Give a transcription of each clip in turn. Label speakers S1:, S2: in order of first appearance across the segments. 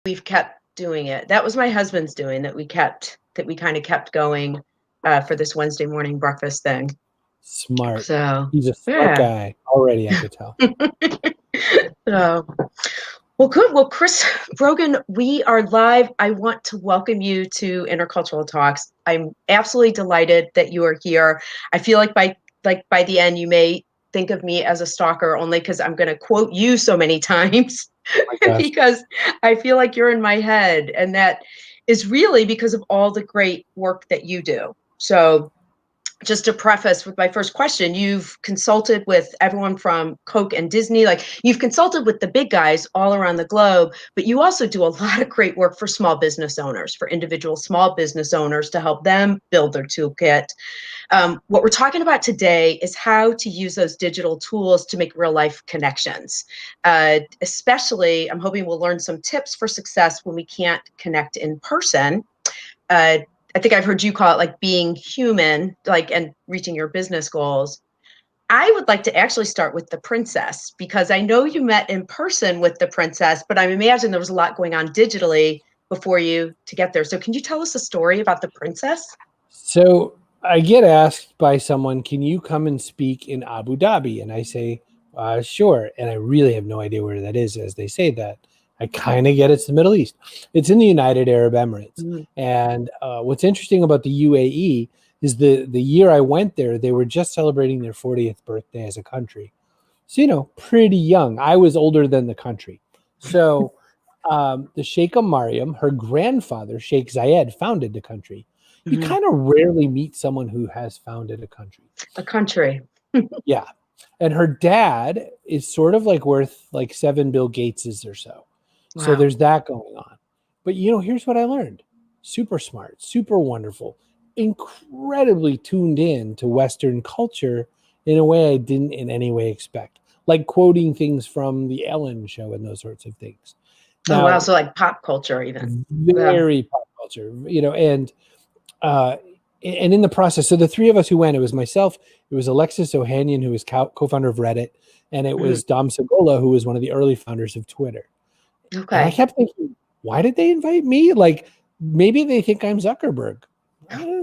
S1: we've kept doing it. That was my husband's doing that. We kind of kept going for this Wednesday morning breakfast thing.
S2: Smart.
S1: So
S2: He's a smart
S1: yeah.
S2: guy already, I could tell.
S1: So well, good. Well, Chris Brogan, we are live. I want to welcome you to Intercultural Talks. I'm absolutely delighted that you are here. I feel like by the end, you may think of me as a stalker only because I'm going to quote you so many times
S2: Oh my gosh.
S1: because I feel like you're in my head, and that is really because of all the great work that you do. So just to preface with my first question, you've consulted with everyone from Coke and Disney, like you've consulted with the big guys all around the globe, but you also do a lot of great work for small business owners, for individual small business owners to help them build their toolkit. What we're talking about today is how to use those digital tools to make real life connections. Especially, I'm hoping we'll learn some tips for success when we can't connect in person. I think I've heard you call it like being human, like, and reaching your business goals. I would like to actually start with the princess because I know you met in person with the princess, but I imagine there was a lot going on digitally before you to get there. So can you tell us a story about the princess?
S2: So I get asked by someone, can you come and speak in Abu Dhabi? And I say, sure. And I really have no idea where that is as they say that. I kind of get it's the Middle East. It's in the United Arab Emirates.
S1: Mm.
S2: And what's interesting about the UAE is the year I went there, they were just celebrating their 40th birthday as a country. So, pretty young. I was older than the country. So the Sheikh Mariam, her grandfather, Sheikh Zayed, founded the country. You
S1: Mhm.
S2: kind of rarely meet someone who has founded a country.
S1: A country.
S2: Yeah. And her dad is sort of like worth like 7 Bill Gateses or so. So
S1: Wow.
S2: there's that going on. But here's what I learned. Super smart, super wonderful, incredibly tuned in to Western culture in a way I didn't in any way expect. Like quoting things from the Ellen show and those sorts of things.
S1: Oh, wow.
S2: Now,
S1: So like pop culture even. Yeah.
S2: very pop culture, uh, and in the process, so the three of us who went, it was myself, it was Alexis Ohanian, who was co-founder of Reddit, and it
S1: Mhm.
S2: was Dom Segola, who was one of the early founders of Twitter. And I
S1: Okay.
S2: kept thinking, why did they invite me? Like, maybe they think I'm Zuckerberg. I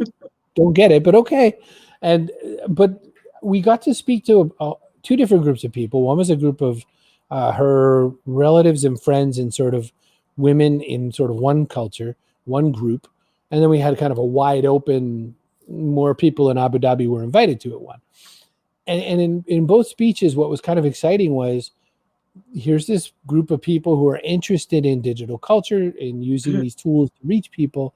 S2: don't get it, but okay. But we got to speak to two different groups of people. One was a group of her relatives and friends and sort of women in sort of one culture, one group. And then we had kind of a wide open, more people in Abu Dhabi were invited to it one. And in both speeches, what was kind of exciting was here's this group of people who are interested in digital culture and using
S1: Mhm.
S2: these tools to reach people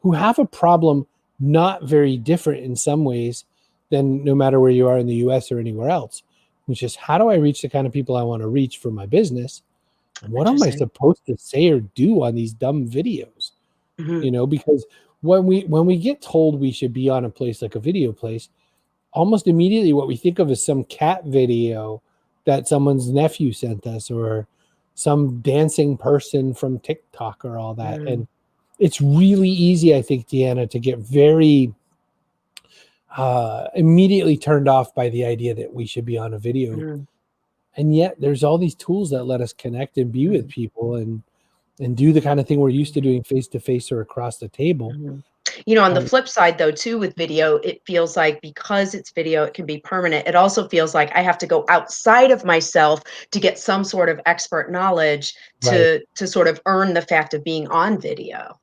S2: who have a problem not very different in some ways than no matter where you are in the US or anywhere else, which is how do I reach the kind of people I want to reach for my business? And what am I
S1: Interesting.
S2: supposed to say or do on these dumb videos?
S1: Mhm.
S2: Because when we get told we should be on a place like a video place, almost immediately what we think of is some cat video that someone's nephew sent us or some dancing person from TikTok or all that.
S1: Mm.
S2: And it's really easy, I think, Deanna, to get very immediately turned off by the idea that we should be on a video.
S1: Mm.
S2: And yet there's all these tools that let us connect and be with
S1: Mm.
S2: people and do the kind of thing we're used to doing face to face or across the table.
S1: Mhm. On the flip side, though, too, with video, it feels like because it's video, it can be permanent. It also feels like I have to go outside of myself to get some sort of expert knowledge
S2: Right.
S1: to sort of earn the fact of being on video.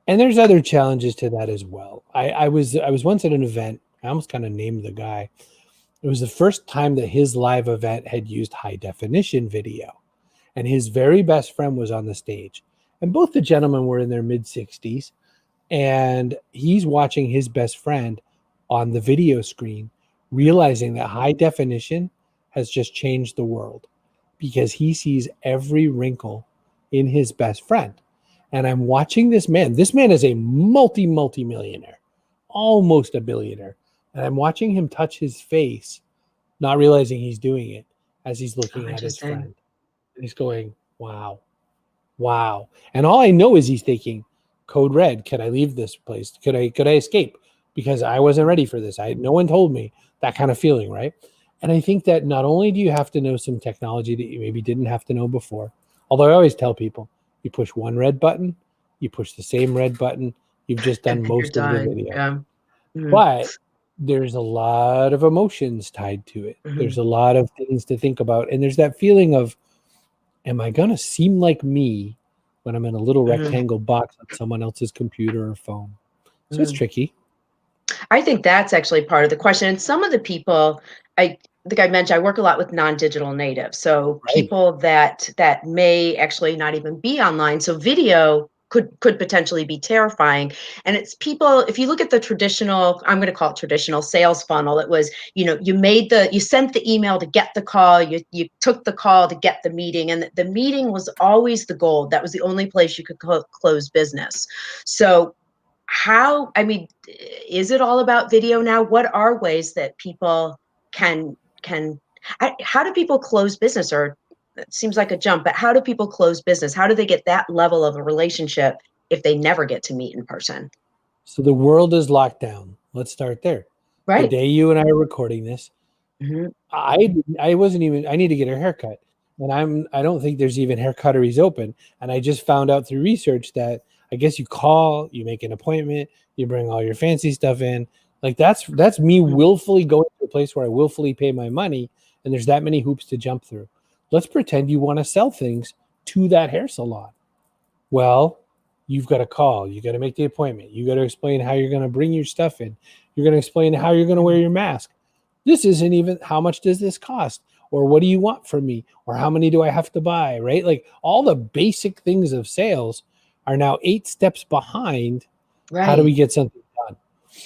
S2: And there's other challenges to that as well. I was once at an event. I almost kind of named the guy. It was the first time that his live event had used high definition video, and his very best friend was on the stage. And both the gentlemen were in their mid 60s, and he's watching his best friend on the video screen, realizing that high definition has just changed the world because he sees every wrinkle in his best friend. And I'm watching this man. This man is a multi-millionaire, almost a billionaire. And I'm watching him touch his face, not realizing he's doing it as he's
S1: Oh,
S2: looking at his
S1: interesting.
S2: friend. And he's going, wow, wow. And all I know is he's thinking, code red, could I leave this place? Could I escape? Because I wasn't ready for this. No one told me that kind of feeling, right? And I think that not only do you have to know some technology that you maybe didn't have to know before, Although I always tell people, you push one red button, you push the same red button, you've just done
S1: And then you're
S2: most of the
S1: done.
S2: video.
S1: Yeah. Mhm.
S2: But there's a lot of emotions tied to it. There's
S1: Mhm.
S2: a lot of things to think about. And there's that feeling of, am I going to seem like me when I'm in a little
S1: Mhm.
S2: rectangle box on someone else's computer or phone? So it's
S1: Mhm.
S2: tricky.
S1: I think that's actually part of the question. And some of the people, I think I mentioned, I work a lot with non-digital natives. So
S2: Right.
S1: people that may actually not even be online. So video could potentially be terrifying. And it's people, if you look at the traditional, I'm going to call it traditional sales funnel, it was, you sent the email to get the call, you took the call to get the meeting, and the meeting was always the goal. That was the only place you could close business. So I mean, is it all about video now? What are ways that people can how do people close business? Or it seems like a jump, but how do people close business? How do they get that level of a relationship if they never get to meet in person?
S2: So the world is locked down. Let's start there. The
S1: Right.
S2: day you and I are recording this,
S1: Mhm.
S2: I wasn't even, I need to get a haircut. And I don't think there's even haircutteries open. And I just found out through research that I guess you call, you make an appointment, you bring all your fancy stuff in. Like that's me
S1: Mhm.
S2: willfully going to a place where I willfully pay my money, and there's that many hoops to jump through. Let's pretend you want to sell things to that hair salon. Well, you've got to call, you got to make the appointment, you got to explain how you're going to bring your stuff in, you're going to explain how you're going to wear your mask. This isn't even, how much does this cost? Or what do you want from me? Or how many do I have to buy? Right? Like all the basic things of sales are now 8 steps behind. How do we
S1: Right.
S2: get something done?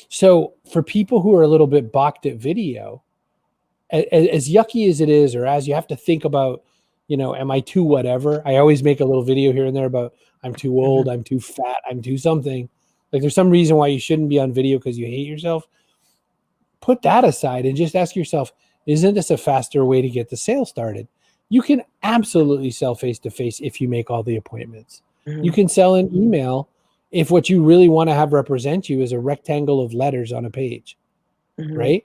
S2: So for people who are a little bit balked at video, as yucky as it is, or as you have to think about, am I too whatever? I always make a little video here and there about I'm too old,
S1: Mhm.
S2: I'm too fat, I'm too something. Like there's some reason why you shouldn't be on video because you hate yourself. Put that aside and just ask yourself, isn't this a faster way to get the sale started? You can absolutely sell face to face if you make all the appointments. You
S1: Mhm.
S2: can sell an email if what you really want to have represent you is a rectangle of letters on a page,
S1: Mhm.
S2: right?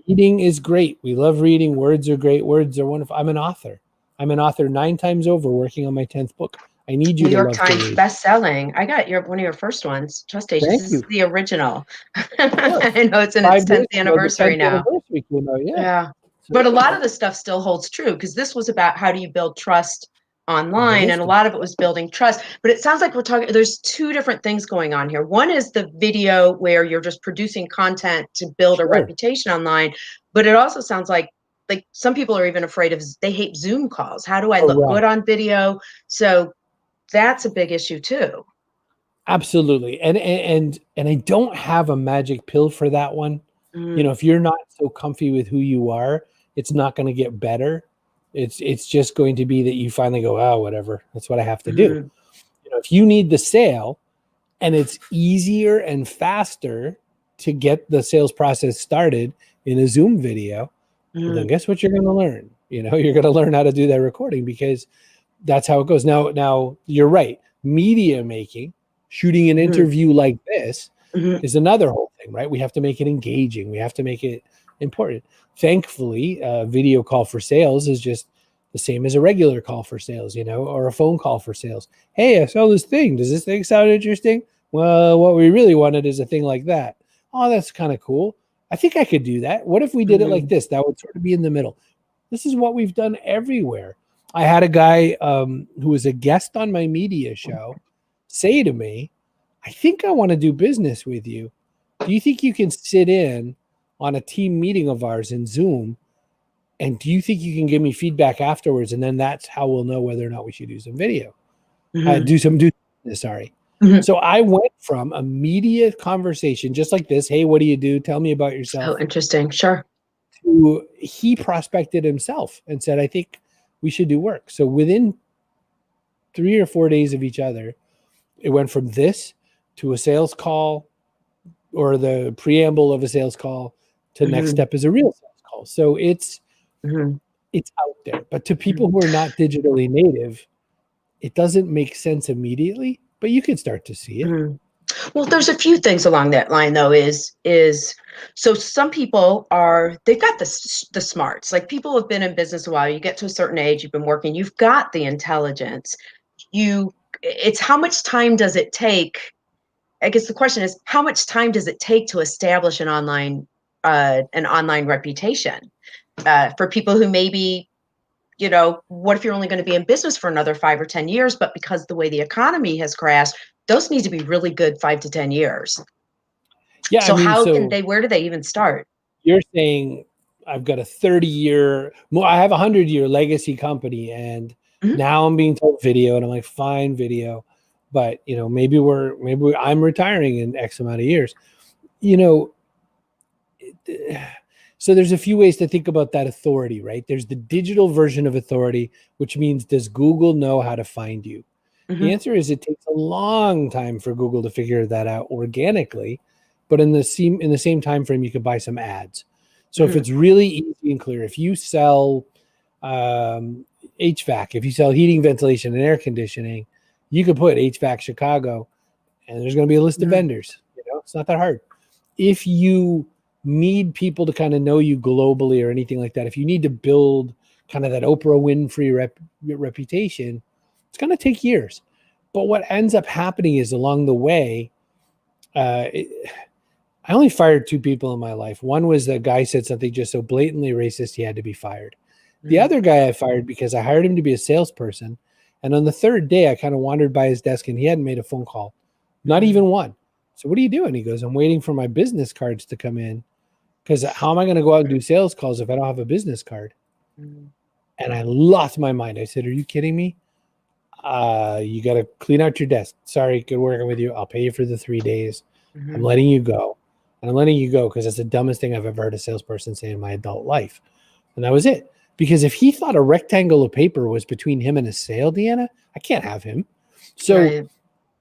S2: Reading is great. We love reading. Words are great. Words are wonderful. I'm an author. I'm an author 9 times over working on my 10th book. I need you
S1: New
S2: to
S1: York
S2: love to
S1: Times
S2: read.
S1: best-selling. I got one of your first ones, Trust Agents.
S2: Thank
S1: This is
S2: you.
S1: the original.
S2: Of course.
S1: I know it's in its
S2: 5 years
S1: 10th
S2: ago, the
S1: anniversary
S2: 10th
S1: now.
S2: anniversary came out. Yeah.
S1: Yeah.
S2: So
S1: But a
S2: there you
S1: lot of
S2: go.
S1: the stuff still holds true because this was about how do you build trust
S2: It
S1: online,
S2: is
S1: and a
S2: true.
S1: lot of it was building trust. But it sounds like there's two different things going on here. One is the video where you're just producing content to build a
S2: Sure.
S1: reputation online, but it also sounds like some people are even afraid of they hate Zoom calls. How do I look
S2: Correct.
S1: good on video? So that's a big issue too.
S2: Absolutely. And I don't have a magic pill for that one.
S1: Mm,
S2: If you're not so comfy with who you are, it's not going to get better. It's just going to be that you finally go, oh, whatever. That's what I have to do.
S1: mhm,
S2: If you need the sale and it's easier and faster to get the sales process started in a Zoom video, well, then
S1: mhm,
S2: guess what you're going to learn? You're going to learn how to do that recording because that's how it goes. Now you're right. Media making, shooting an
S1: mhm,
S2: interview like this
S1: mhm,
S2: is another whole thing, right? We have to make it engaging. We have to make it important. Thankfully, a video call for sales is just the same as a regular call for sales, or a phone call for sales. Hey, I saw this thing. Does this thing sound interesting? Well, what we really wanted is a thing like that. Oh, that's kind of cool. I think I could do that. What if we did it like
S1: mhm,
S2: this? That would sort of be in the middle. This is what we've done everywhere. I had a guy who was a guest on my media show say to me, I think I want to do business with you. Do you think you can sit in on a team meeting of ours in Zoom? And do you think you can give me feedback afterwards? And then that's how we'll know whether or not we should do some video,
S1: mhm,
S2: do sorry.
S1: mhm.
S2: So I went from a media conversation just like this. Hey, what do you do? Tell me about
S1: So
S2: yourself.
S1: interesting. Sure.
S2: To he prospected himself and said, I think we should do work. So within 3 or 4 days of each other, it went from this to a sales call or the preamble of a sales call to next
S1: Mhm,
S2: step is a real sales call. So
S1: mhm,
S2: it's out there. But to
S1: mhm.
S2: people who are not digitally native, it doesn't make sense immediately, but you can start to see it.
S1: Mhm. Well, there's a few things along that line though, is so some people they've got the smarts. Like people have been in business a while, you get to a certain age, you've been working, you've got the intelligence. It's how much time does it take? I guess the question is, how much time does it take to establish an online reputation for people who maybe, what if you're only going to be in business for another 5 or 10 years, but because the way the economy has crashed, those need to be really good 5 to 10 years.
S2: Yeah, I
S1: So
S2: mean,
S1: where do they even start?
S2: you're saying I've got a 30-year, I have a 100-year legacy company, and
S1: Mhm.
S2: now I'm being told video, and I'm like, fine, video, but maybe I'm retiring in X amount of years. You know, so there's a few ways to think about that authority, right? There's the digital version of authority, which means, does Google know how to find you? The
S1: Mhm.
S2: answer is it takes a long time for Google to figure that out organically, but in the same time frame, you could buy some ads. So if
S1: Mhm.
S2: it's really easy and clear, if you sell um, HVAC, if you sell heating, ventilation, and air conditioning, you could put HVAC Chicago, and there's going to be a list of
S1: Mhm.
S2: vendors. It's not that hard. If you need people to kind of know you globally or anything like that, if you need to build kind of that Oprah Winfrey reputation, it's going to take years. But what ends up happening is, along the way, I only fired 2 people in my life. One was the guy said something just so blatantly racist he had to be fired. The
S1: Mhm.
S2: other guy I fired because I hired him to be a salesperson. And on the third day, I kind of wandered by his desk and he hadn't made a phone call, not
S1: Mhm.
S2: even one. So what are you doing? He goes, I'm waiting for my business cards to come in, because how am I going to go out and do sales calls if I don't have a business card?
S1: Mhm.
S2: And I lost my mind. I said, are you kidding me? You got to clean out your desk. Sorry, good working with you. I'll pay you for the 3 days. I'm
S1: Mhm.
S2: letting you go. And I'm letting you go because it's the dumbest thing I've ever heard a salesperson say in my adult life. And that was it. Because if he thought a rectangle of paper was between him and a sale, Deanna, I can't have him. So
S1: Right.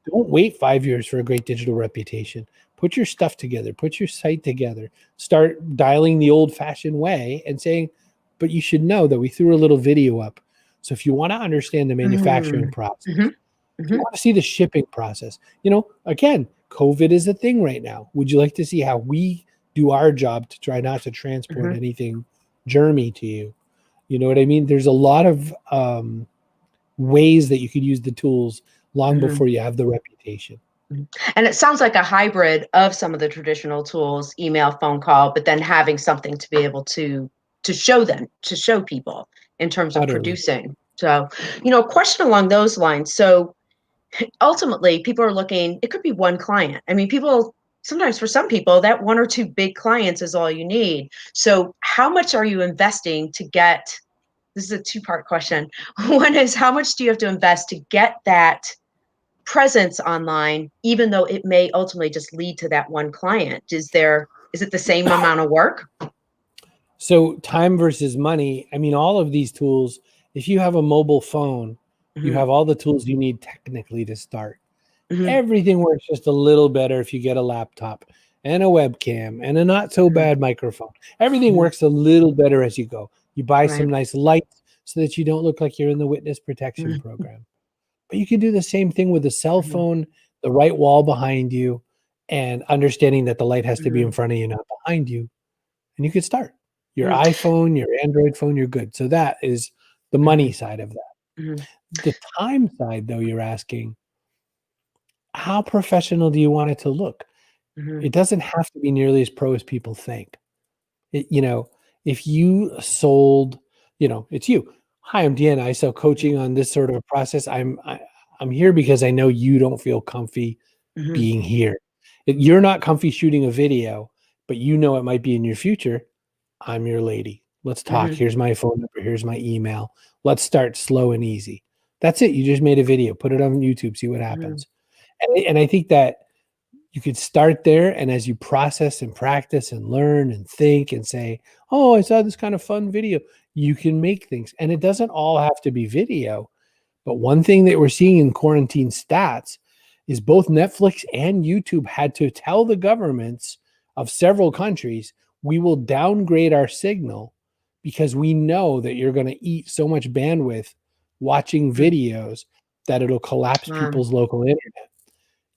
S2: don't wait 5 years for a great digital reputation. Put your stuff together, put your site together, start dialing the old fashioned way and saying, but you should know that we threw a little video up. So if you want to understand the manufacturing
S1: Mhm.
S2: process,
S1: Mhm.
S2: if you
S1: Mhm.
S2: want to see the shipping process, again, COVID is a thing right now. Would you like to see how we do our job to try not to transport
S1: Mhm.
S2: anything germy to you? You know what I mean? There's a lot of ways that you could use the tools long
S1: Mhm.
S2: before you have the reputation.
S1: Mhm. And it sounds like a hybrid of some of the traditional tools, email, phone call, but then having something to be able to show people in terms of
S2: Utterly.
S1: producing. So, a question along those lines. So ultimately, people are looking, it could be one client. I mean, people sometimes for some people, that one or two big clients is all you need. So, how much are you investing to get this is a two-part question. One is how much do you have to invest to get that presence online, even though it may ultimately just lead to that one client? Is it the same amount of work?
S2: So time versus money. I mean, all of these tools, if you have a mobile phone, you
S1: Mhm.
S2: have all the tools you need technically to start.
S1: Mhm.
S2: Everything works just a little better if you get a laptop and a webcam and a not so
S1: Mhm.
S2: bad microphone. Everything
S1: Mhm.
S2: works a little better as you go. You buy some
S1: Right.
S2: nice lights so that you don't look like you're in the witness protection
S1: Mhm.
S2: program. But you can do the same thing with a cell
S1: Mhm.
S2: phone, the right wall behind you, and understanding that the light has to be in
S1: Mhm.
S2: front of you, not behind you. And you could start your
S1: Mhm.
S2: iPhone, your Android phone, you're good. So that is the money
S1: Mhm.
S2: side of that.
S1: Mhm.
S2: The time side, though, you're asking, how professional do you want it to look?
S1: Mhm.
S2: It doesn't have to be nearly as pro as people think. It, if you sold, it's you. Hi, I'm Deanna. I sell coaching on this sort of a process. I'm here because I know you don't feel comfy
S1: Mhm.
S2: being here. You're not comfy shooting a video, but it might be in your future. I'm your lady. Let's talk.
S1: Mhm.
S2: Here's my phone number. Here's my email. Let's start slow and easy. That's it. You just made a video. Put it on YouTube. See what
S1: Mhm.
S2: happens. And I think that you could start there. And as you process and practice and learn and think and say, oh, I saw this kind of fun video, you can make things. And it doesn't all have to be video. But one thing that we're seeing in quarantine stats is both Netflix and YouTube had to tell the governments of several countries, we will downgrade our signal because we know that you're going to eat so much bandwidth watching
S1: Mhm.
S2: videos that it'll collapse
S1: Um,
S2: people's local internet.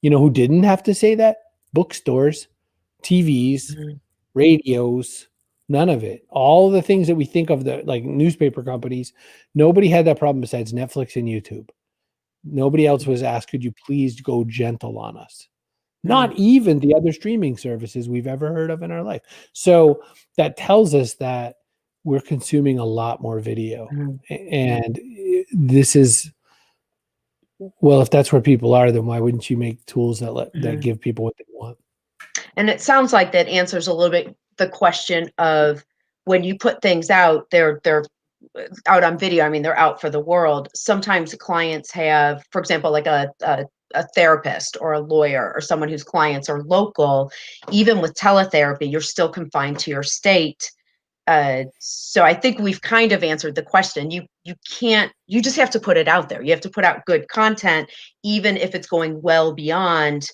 S2: You know who didn't have to say that? Bookstores, TVs,
S1: Mhm.
S2: radios, none of it. All the things that we think of, the like newspaper companies, nobody had that problem besides Netflix and YouTube. Nobody else was asked, could you please go gentle on us? Not
S1: Mhm.
S2: even the other streaming services we've ever heard of in our life. So that tells us that we're consuming a lot more video.
S1: Mhm.
S2: And this is, well, if that's where people are, then why wouldn't you make tools that
S1: Mhm.
S2: give people what they want?
S1: And it sounds like that answers a little bit the question of when you put things out, they're out on video. I mean, they're out for the world. Sometimes clients have, for example, like a therapist or a lawyer or someone whose clients are local. Even with teletherapy, you're still confined to your state. So I think we've kind of answered the question. You can't. You just have to put it out there. You have to put out good content, even if it's going well beyond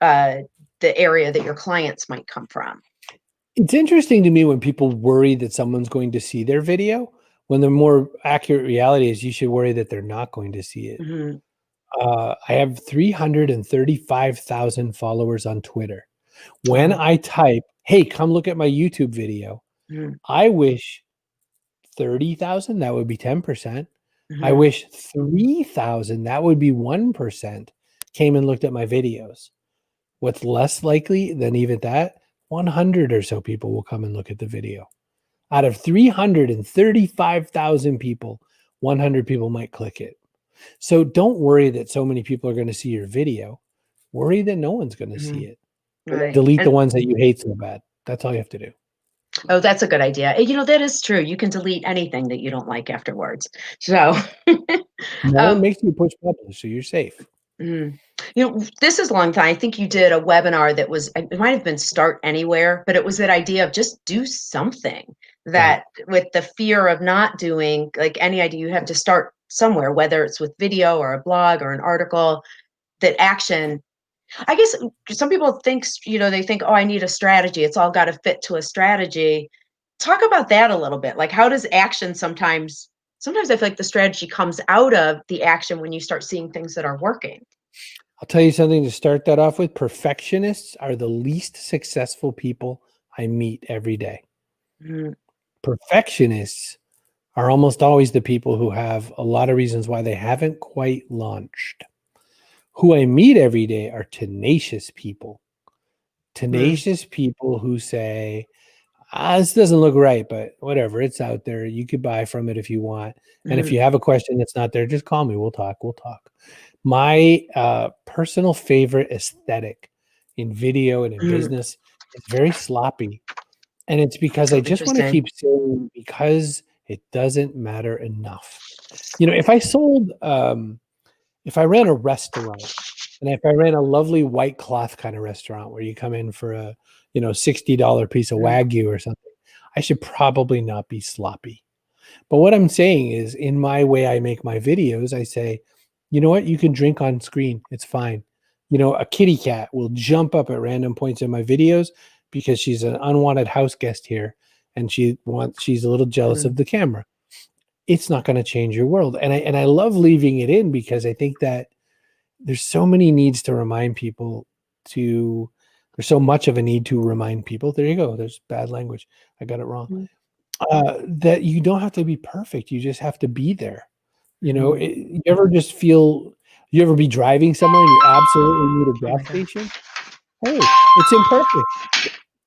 S1: uh, the area that your clients might come from.
S2: It's interesting to me when people worry that someone's going to see their video, when the more accurate reality is you should worry that they're not going to see it.
S1: Mhm.
S2: I have 335,000 followers on Twitter. When
S1: Wow.
S2: I type, hey, come look at my YouTube video,
S1: Mhm.
S2: I wish 30,000, that would be 10%. I
S1: Mhm.
S2: wish 3,000, that would be 1%, came and looked at my videos. What's less likely than even that? 100 or so people will come and look at the video. Out of 335,000 people, 100 people might click it. So don't worry that so many people are going to see your video. Worry that no one's going to see
S1: Mhm.
S2: it. And then
S1: Right.
S2: delete the
S1: And
S2: ones that you hate so bad. That's all you have to do.
S1: oh, that's a good idea. You know, that is true. You can delete anything that you don't like afterwards. So,
S2: No one
S1: um,
S2: makes you push publish, so you're safe.
S1: mm. You know, this is a long time. I think you did a webinar that was, it might have been Start Anywhere, but it was that idea of just do something
S2: Right.
S1: that with the fear of not doing, like any idea, you have to start somewhere, whether it's with video or a blog or an article, that action. I guess some people think, they think, oh, I need a strategy. It's all got to fit to a strategy. Talk about that a little bit. Like, how does action sometimes I feel like the strategy comes out of the action when you start seeing things that are working.
S2: I'll tell you something to start that off with. Perfectionists are the least successful people I meet every day.
S1: Mhm.
S2: Perfectionists are almost always the people who have a lot of reasons why they haven't quite launched. Who I meet every day are tenacious people.
S1: Mhm.
S2: Tenacious people who say, this doesn't look right, but whatever, it's out there. You could buy from it if you want. And if
S1: Mhm.
S2: you have a question that's not there, just call me. We'll talk. We'll talk. My personal favorite aesthetic in video and in
S1: Mhm.
S2: business is very sloppy. And it's because I
S1: Oh,
S2: just want to
S1: interesting.
S2: keep saying, because it doesn't matter enough. You know, if I sold, if I ran a restaurant and if I ran a lovely white cloth kind of restaurant where you come in for a, $60 piece of
S1: Mhm.
S2: Wagyu or something, I should probably not be sloppy. But what I'm saying is, in my way I make my videos, I say, you know what? You can drink on screen. It's fine. A kitty cat will jump up at random points in my videos because she's an unwanted house guest here and she's a little jealous of
S1: Mhm.
S2: the camera. It's not going to change your world. And I love leaving it in because I think that there's so many needs to remind people to there's so much of a need to remind people. There you go. There's bad language. I got it wrong.
S1: Mhm.
S2: That you don't have to be perfect. You just have to be there.
S1: Mhm.
S2: You ever just feel, you ever be driving somewhere and you absolutely need a
S1: Oh
S2: gas
S1: my god.
S2: station? Hey, it's imperfect.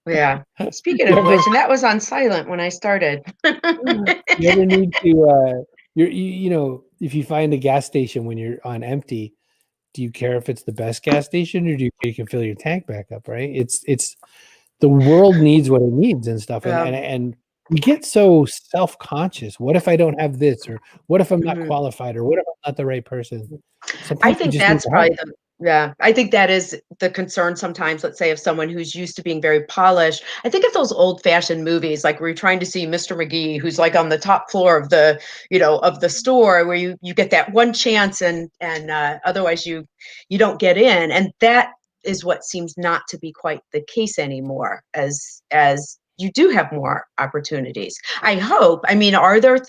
S1: Yeah. Speaking
S2: You
S1: of
S2: ever,
S1: which, and that was on silent when I started.
S2: you ever need to, if you find a gas station when you're on empty, do you care if it's the best gas station or do you care you can fill your tank back up, right? It's the world needs what it needs and stuff. And
S1: Yeah.
S2: and and we get so self-conscious. What if I don't have this? Or what if I'm not
S1: Mhm.
S2: qualified? Or what if I'm not the right person?
S1: I
S2: Sometimes we
S1: think
S2: just need
S1: that's
S2: the help.
S1: probably the yeah, I think that is the concern sometimes, let's say, of someone who's used to being very polished. I think of those old-fashioned movies, like where you're trying to see Mr. McGee, who's like on the top floor of the store where you get that one chance and otherwise you don't get in. And that is what seems not to be quite the case anymore as you do have more opportunities. I hope. I mean,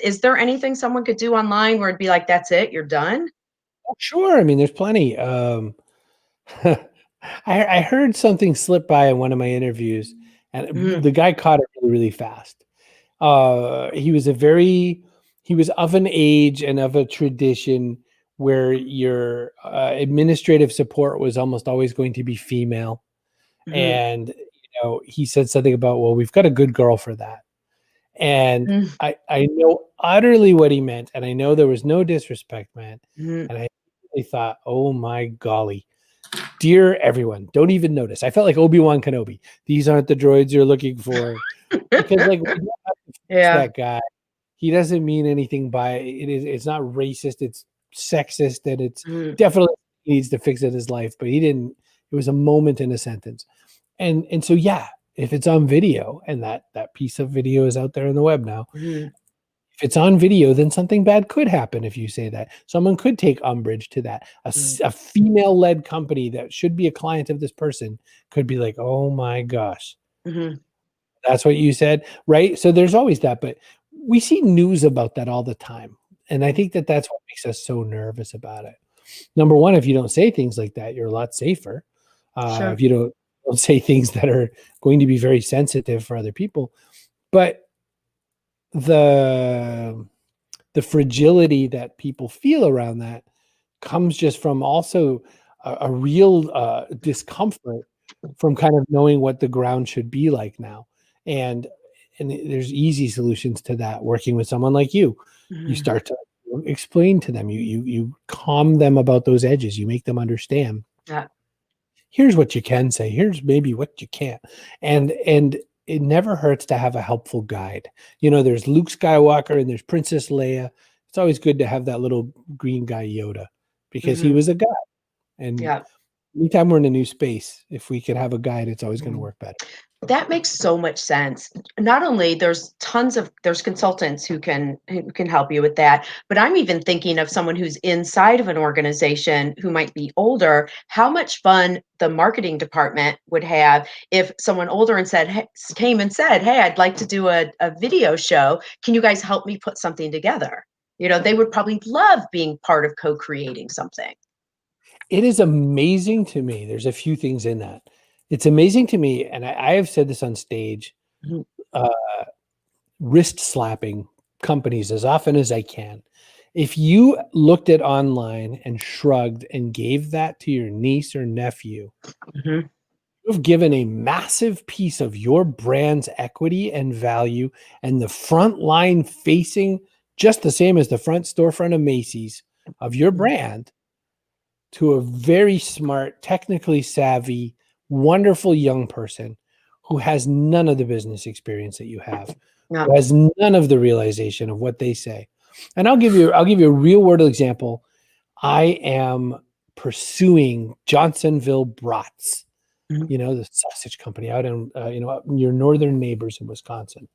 S1: is there anything someone could do online where it'd be like, that's it, you're done?
S2: Oh, sure. I mean, there's plenty. I heard something slip by in one of my interviews, and
S1: Mhm,
S2: the guy caught it really, really fast. He was he was of an age and of a tradition where your administrative support was almost always going to be female.
S1: mhm,
S2: And, he said something about, well, we've got a good girl for that. And
S1: mm,
S2: I know utterly what he meant. And I know there was no disrespect, man.
S1: mhm,
S2: And I really thought, oh my golly, dear everyone, don't even notice. I felt like Obi-Wan Kenobi. These aren't the droids you're looking for. Because like we don't have to fix
S1: yeah,
S2: that guy. He doesn't mean anything by it. It's not racist, it's sexist, and it's
S1: mhm,
S2: definitely needs to fix it in his life, but he didn't. It was a moment in a sentence. And so yeah, if it's on video and that piece of video is out there in the web now,
S1: mhm,
S2: if it's on video, then something bad could happen if you say that. Someone could take umbrage to that.
S1: mhm,
S2: A female-led company that should be a client of this person could be like, "Oh my gosh,
S1: mhm,
S2: that's what you said," right? So there's always that, but we see news about that all the time, and I think that that's what makes us so nervous about it. Number one, if you don't say things like that, you're a lot safer.
S1: sure,
S2: If you don't say things that are going to be very sensitive for other people, but the the fragility that people feel around that comes just from also a real discomfort from kind of knowing what the ground should be like now. And there's easy solutions to that. Working with someone like you
S1: mhm,
S2: start to explain to them. You calm them about those edges. You make them understand.
S1: yeah,
S2: Here's what you can say. Here's maybe what you can't. And it never hurts to have a helpful guide. There's Luke Skywalker and there's Princess Leia. It's always good to have that little green guy Yoda because he
S1: mhm,
S2: was a guy. And
S1: yeah.
S2: anytime we're in a new space, if we could have a guide, it's always going to
S1: Mhm.
S2: work better.
S1: That makes so much sense. Not only there's consultants who can help you with that, but I'm even thinking of someone who's inside of an organization who might be older, how much fun the marketing department would have if someone older and came and said, "Hey, I'd like to do a video show. Can you guys help me put something together?" They would probably love being part of co-creating something.
S2: It is amazing to me. There's a few things in that. It's amazing to me, and I have said this on stage,
S1: Mhm,
S2: uh, wrist slapping companies as often as I can. If you looked at online and shrugged and gave that to your niece or nephew,
S1: mhm,
S2: you've given a massive piece of your brand's equity and value and the front line facing just the same as the front storefront of Macy's of your
S1: mhm.
S2: brand to a very smart, technically savvy, wonderful young person who has none of the business experience that you have,
S1: Yeah.
S2: who has none of the realization of what they say. And I'll give you a real world example. I am pursuing Johnsonville Brats,
S1: Mhm,
S2: the sausage company out in up in your northern neighbors in Wisconsin.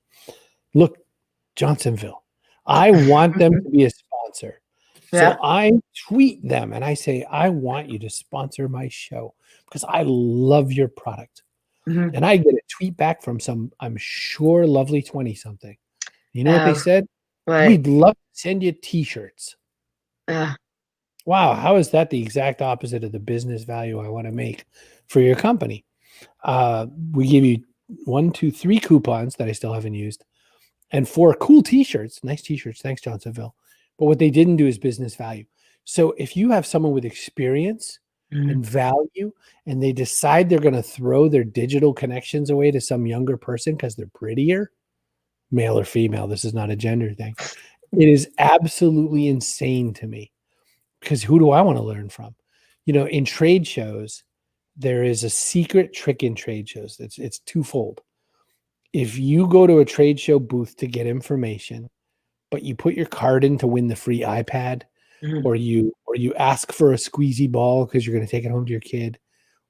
S2: Look, Johnsonville. I want them
S1: mhm.
S2: to be a sponsor. So
S1: Yeah.
S2: I tweet them and I say, I want you to sponsor my show because I love your product.
S1: Mhm.
S2: And I get a tweet back from some, I'm sure, lovely 20 something. You know what they
S1: Oh,
S2: said?
S1: but
S2: We'd love to send you t shirts.
S1: uh,
S2: Wow. How is that the exact opposite of the business value I want to make for your company? We give you one, two, three coupons that I still haven't used and four cool t-shirts, nice t-shirts. Thanks, Johnsonville. But what they didn't do is business value. So if you have someone with experience
S1: mhm,
S2: and value and they decide they're going to throw their digital connections away to some younger person because they're prettier, male or female, this is not a gender thing. It is absolutely insane to me because who do I want to learn from? In trade shows, there is a secret trick in trade shows. It's twofold. If you go to a trade show booth to get information, but you put your card in to win the free iPad,
S1: mhm,
S2: or you ask for a squeezy ball because you're going to take it home to your kid,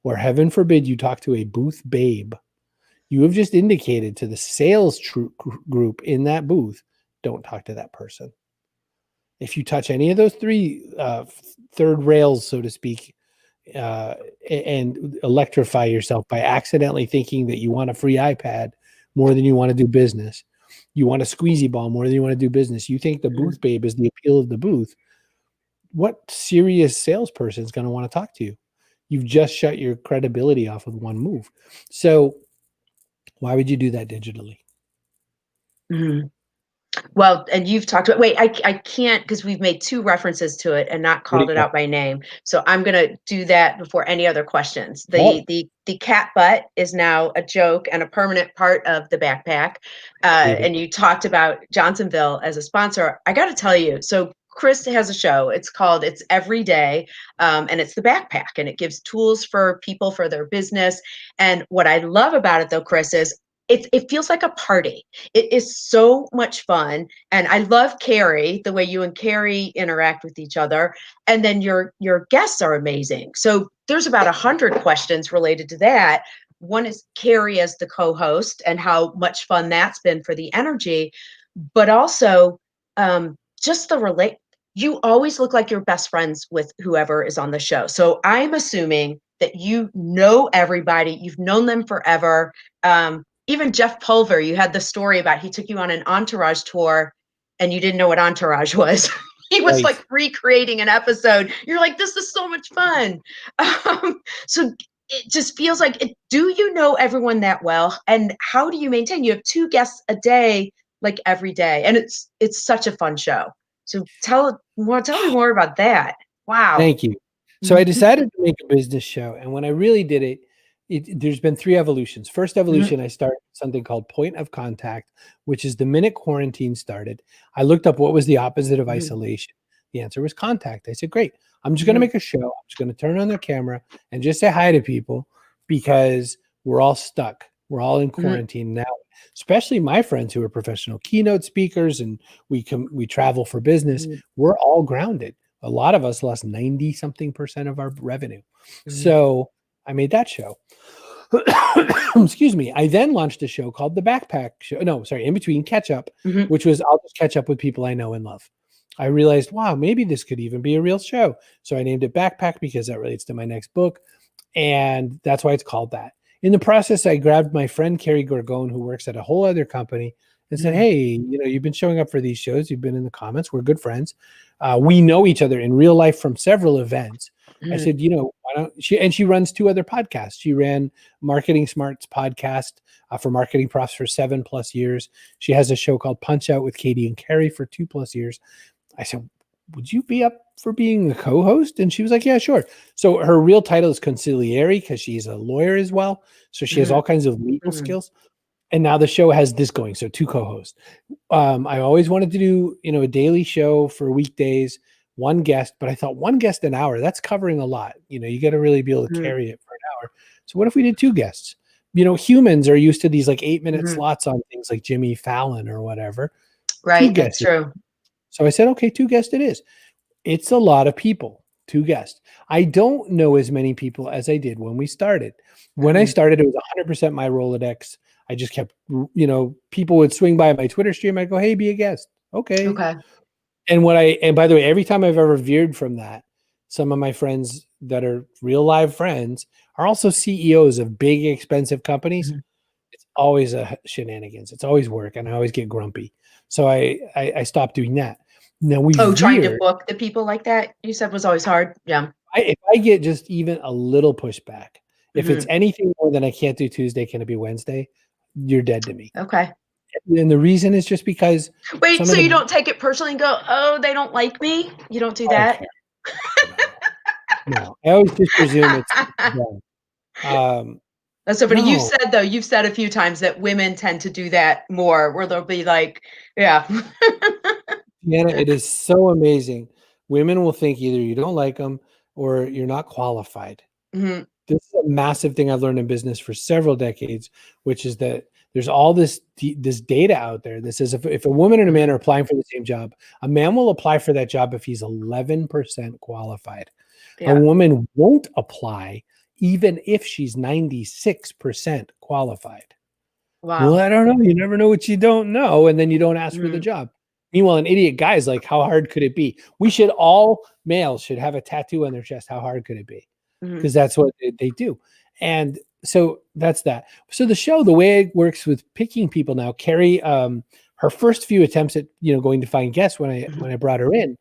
S2: or heaven forbid you talk to a booth babe, you have just indicated to the sales group in that booth, don't talk to that person. If you touch any of those three third rails, so to speak, uh, and electrify yourself by accidentally thinking that you want a free iPad more than you want to do business. You want a squeezy ball more than you want to do business. You think the
S1: mhm,
S2: booth babe is the appeal of the booth. What serious salesperson is going to want to talk to you? you've just shut your credibility off with one move. So why would you do that digitally?
S1: Mhm. Well, and you've talked about, wait, I can't, because we've made two references to it and not
S2: What do
S1: called
S2: you
S1: it
S2: got?
S1: out by name. So I'm gonna do that before any other questions.
S2: Oh,
S1: The cat butt is now a joke and a permanent part of the backpack.
S2: hate it.
S1: And you talked about Johnsonville as a sponsor. I got to tell you, so Chris has a show. It's called It's Every Day, and it's the backpack, and it gives tools for people for their business. And what I love about it, though, Chris, is it feels like a party. It is so much fun, and I love Carrie, the way you and Carrie interact with each other, and then your guests are amazing. So there's about 100 questions related to that. One is Carrie as the co-host and how much fun that's been for the energy, but also just the relate. You always look like you're best friends with whoever is on the show. So I'm assuming that you know everybody, you've known them forever. Even Jeff Pulver, you had the story about he took you on an Entourage tour and you didn't know what Entourage was. He was
S2: Right.
S1: like recreating an episode. You're like, this is so much fun. So it just feels like it. Do you know everyone that well? And how do you maintain? You have two guests a day, like every day, and it's such a fun show. So tell me more about that. Wow.
S2: Thank you. So I decided to make a business show, and when I really did it, there's been three evolutions. First
S1: Mhm,
S2: evolution, I started something called Point of Contact, which is the minute quarantine started. I looked up what was the opposite of
S1: mhm,
S2: isolation. The answer was contact. I said, great. I'm just going to
S1: mhm,
S2: make a show. I'm just going to turn on the camera and just say hi to people because we're all stuck. We're all in
S1: mhm,
S2: quarantine now, especially my friends who are professional keynote speakers and we travel for business.
S1: mhm,
S2: We're all grounded. A lot of us lost 90 something percent of our revenue.
S1: mhm,
S2: So I made that show. Excuse me. I then launched a show called The Backpack Show. No, sorry, In Between Catch Up,
S1: mhm,
S2: which was I'll just catch up with people I know and love. I realized, wow, maybe this could even be a real show. So I named it Backpack because that relates to my next book. And that's why it's called that. In the process, I grabbed my friend Carrie Gorgone, who works at a whole other company, and said,
S1: mhm,
S2: hey, you've been showing up for these shows. You've been in the comments. We're good friends. We know each other in real life from several events. I
S1: mhm,
S2: said, why don't she? And she runs two other podcasts. She ran Marketing Smarts podcast for marketing profs for 7+ years. She has a show called Punch Out with Katie and Carrie for 2+ years. I said, would you be up for being the co-host? And she was like, yeah, sure. So her real title is consigliere because she's a lawyer as well. So she has
S1: mhm,
S2: all kinds of legal
S1: mhm,
S2: skills. And now the show has this going. So two co-hosts. I always wanted to do, a daily show for weekdays, one guest, but I thought one guest an hour, that's covering a lot. You got to really be able to
S1: mhm,
S2: carry it for an hour. So what if we did two guests? Humans are used to these like 8-minute
S1: mhm.
S2: slots on things like Jimmy Fallon or whatever. Two
S1: Right, that's
S2: guests.
S1: true.
S2: So I said, okay, two guests it is. It's a lot of people, two guests. I don't know as many people as I did when we started. When I
S1: Mhm,
S2: started, it was 100% my Rolodex. I just kept, people would swing by my Twitter stream. I'd go, hey, be a guest. Okay.
S1: okay.
S2: And by the way, every time I've ever veered from that, some of my friends that are real live friends are also CEOs of big, expensive companies.
S1: Mhm.
S2: It's always a shenanigans. It's always work. And I always get grumpy. So I stopped doing that. Now we
S1: Oh, trying to
S2: veered.
S1: book the people like that, you said was always hard? Yeah.
S2: If I get just even a little pushback, if it's
S1: Mhm.
S2: anything more than I can't do Tuesday, can it be Wednesday? You're dead to me.
S1: Okay.
S2: And the reason is just because
S1: Wait,
S2: some
S1: so
S2: of
S1: you
S2: the
S1: don't take it personally and go, "Oh, they don't like me?" You don't do
S2: oh
S1: that?
S2: heck no, no. I always just presume it's them.
S1: That's so funny.
S2: No,
S1: You've said a few times that women tend to do that more, where they'll be like, yeah.
S2: Deanna, it is so amazing. Women will think either you don't like them or you're not qualified.
S1: Mhm,
S2: This is a massive thing I've learned in business for several decades, which is that there's all this data out there that says if a woman and a man
S1: mhm.
S2: are applying for the same job, a man will apply for that job if he's 11% qualified. A
S1: Yeah.
S2: woman won't apply even if she's 96% qualified. Well,
S1: Wow.
S2: I don't know. You never know what you don't know, and then you don't ask for the
S1: Mhm,
S2: job. Meanwhile, an idiot guy is like, how hard could it be? All males should have a tattoo on their chest. How hard could it be?
S1: mhm,
S2: Because that's what they do. And so that's that. So the show, the way it works with picking people now, Carrie, her first few attempts at going to find guests when
S1: mhm,
S2: I brought her in,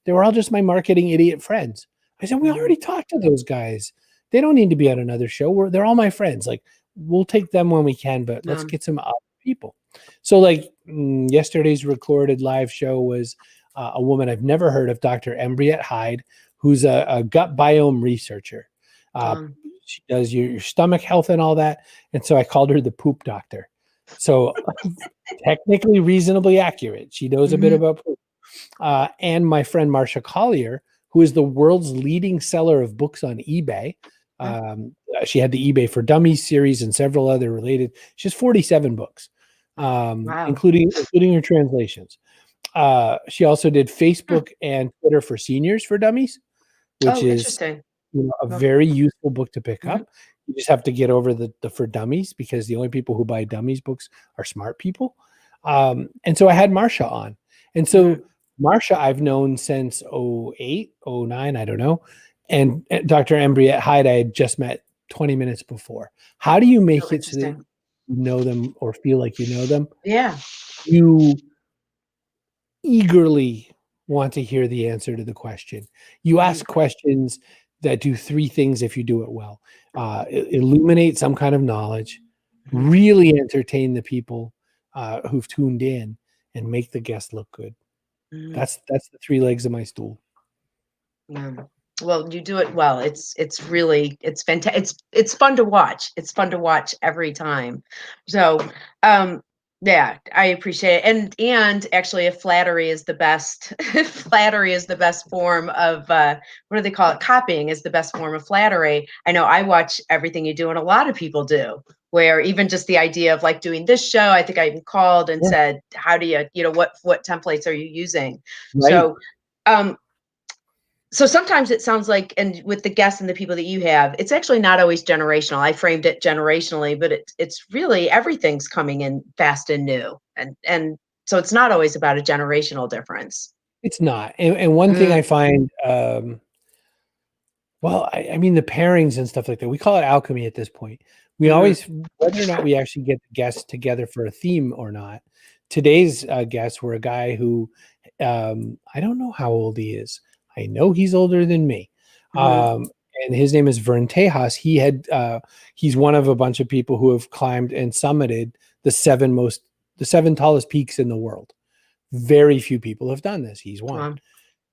S2: they were all just my marketing idiot friends. I said, we
S1: mhm,
S2: already talked to those guys. they don't need to be on another show. They're all my friends. Like, we'll take them when we can, but let's
S1: Yeah.
S2: get some other people. So like yesterday's recorded live show was a woman I've never heard of, Dr. Embriette Hyde, who's a gut biome researcher. She does your stomach health and all that. And so I called her the poop doctor. So technically reasonably accurate. She knows a bit about poop. And my friend Marcia Collier, who is the world's leading seller of books on eBay. She had the eBay for Dummies series and several other related. She has 47 books, including her translations. She also did Facebook and Twitter for Seniors for Dummies, which is a very useful book to pick up. You just have to get over the for dummies, because the only people who buy dummies books are smart people. And so I had Marcia on. And so Marcia I've known since 08, 09, I don't know. And Dr. Embriette Hyde I had just met 20 minutes before. How do you make it so that you know them or feel like you know them?
S1: Yeah.
S2: You eagerly want to hear the answer to the question. You ask questions that do three things if you do it well. Illuminate some kind of knowledge, really entertain the people who've tuned in, and make the guest look good. That's the three legs of my stool.
S1: Well, you do it well. It's fantastic. It's fun to watch. It's fun to watch every time. So, yeah, I appreciate it. And actually, if flattery is the best, flattery is the best form of what do they call it? Copying is the best form of flattery. I know I watch everything you do, and a lot of people do. Where even just the idea of like doing this show, I think I even called and said, "How do you know what templates are you using?"
S2: Right.
S1: So sometimes it sounds like, and with the guests and the people that you have, it's actually not always generational. I framed it generationally, but it's really everything's coming in fast and new, and so it's not always about a generational difference.
S2: It's not. And one thing I find, well, I mean, the pairings and stuff like that, we call it alchemy at this point. We always, whether or not we actually get the guests together for a theme or not. Today's guests were a guy who, I don't know how old he is. I know he's older than me. And his name is Vern Tejas. He's one of a bunch of people who have climbed and summited the seven tallest peaks in the world. Very few people have done this. He's one.